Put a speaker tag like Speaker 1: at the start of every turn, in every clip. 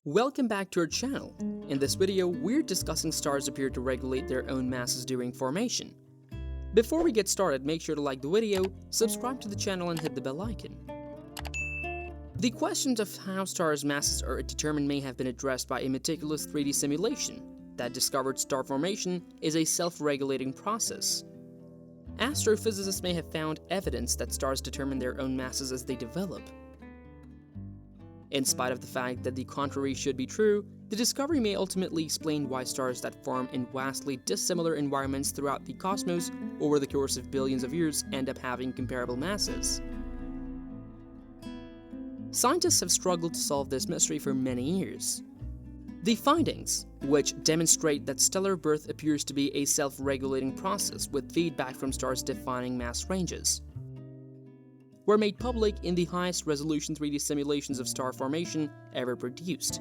Speaker 1: Welcome back to our channel. In this video, we're discussing stars appear to regulate their own masses during formation. Before we get started, make sure to like the video, subscribe to the channel and hit the bell icon. The questions of how stars' masses are determined may have been addressed by a meticulous 3D simulation that discovered star formation is a self-regulating process. Astrophysicists may have found evidence that stars determine their own masses as they develop. In spite of the fact that the contrary should be true, the discovery may ultimately explain why stars that form in vastly dissimilar environments throughout the cosmos over the course of billions of years end up having comparable masses. Scientists have struggled to solve this mystery for many years. The findings, which demonstrate that stellar birth appears to be a self-regulating process with feedback from stars defining mass ranges, were made public in the highest resolution 3D simulations of star formation ever produced.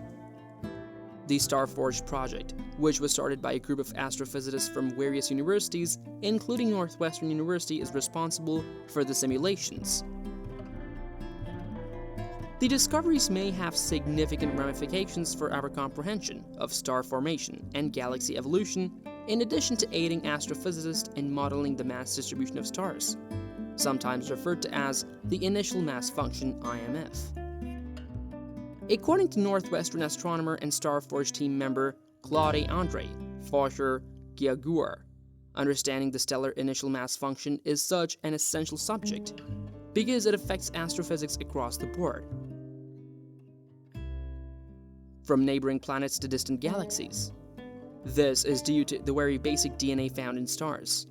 Speaker 1: The StarForge project, which was started by a group of astrophysicists from various universities, including Northwestern University, is responsible for the simulations. The discoveries may have significant ramifications for our comprehension of star formation and galaxy evolution, in addition to aiding astrophysicists in modeling the mass distribution of stars, sometimes referred to as the initial mass function IMF. According to Northwestern astronomer and StarForge team member Claude Andre Faucher-Giaguer, understanding the stellar initial mass function is such an essential subject because it affects astrophysics across the board, from neighboring planets to distant galaxies. This is due to the very basic DNA found in stars.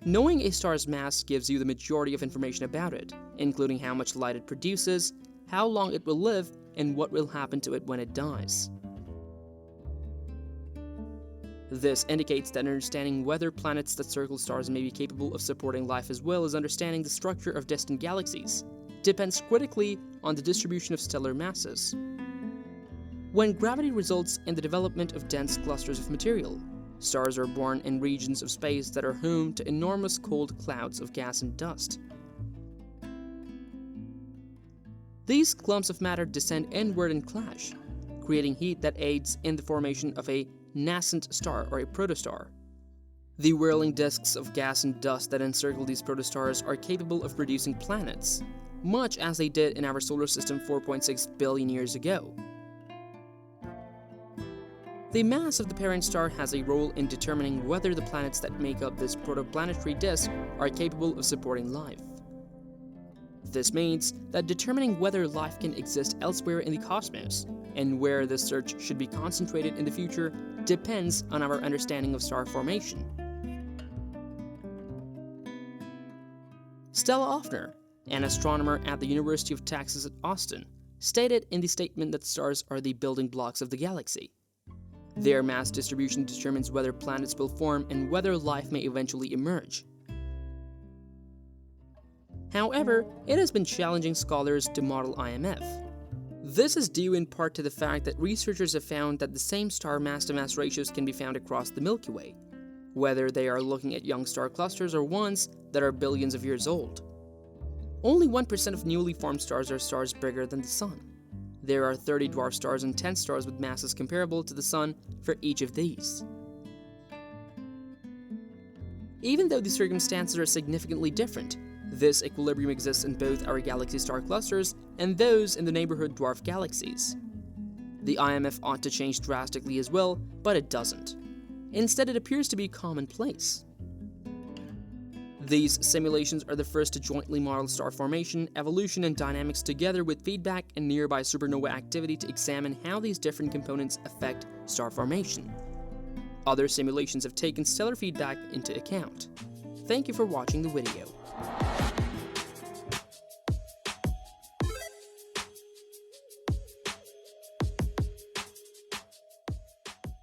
Speaker 1: Knowing a star's mass gives you the majority of information about it, including how much light it produces, how long it will live, and what will happen to it when it dies. This indicates that understanding whether planets that circle stars may be capable of supporting life as well as understanding the structure of distant galaxies depends critically on the distribution of stellar masses. When gravity results in the development of dense clusters of material, stars are born in regions of space that are home to enormous cold clouds of gas and dust. These clumps of matter descend inward and clash, creating heat that aids in the formation of a nascent star or a protostar. The whirling disks of gas and dust that encircle these protostars are capable of producing planets, much as they did in our solar system 4.6 billion years ago. The mass of the parent star has a role in determining whether the planets that make up this protoplanetary disk are capable of supporting life. This means that determining whether life can exist elsewhere in the cosmos and where this search should be concentrated in the future depends on our understanding of star formation. Stella Offner, an astronomer at the University of Texas at Austin, stated in the statement that stars are the building blocks of the galaxy. Their mass distribution determines whether planets will form and whether life may eventually emerge. However, it has been challenging scholars to model IMF. This is due in part to the fact that researchers have found that the same star mass-to-mass ratios can be found across the Milky Way, whether they are looking at young star clusters or ones that are billions of years old. Only 1% of newly formed stars are stars bigger than the Sun. There are 30 dwarf stars and 10 stars with masses comparable to the Sun for each of these. Even though the circumstances are significantly different, this equilibrium exists in both our galaxy star clusters and those in the neighborhood dwarf galaxies. The IMF ought to change drastically as well, but it doesn't. Instead, it appears to be commonplace. These simulations are the first to jointly model star formation, evolution, and dynamics together with feedback and nearby supernova activity to examine how these different components affect star formation. Other simulations have taken stellar feedback into account. Thank you for watching the video.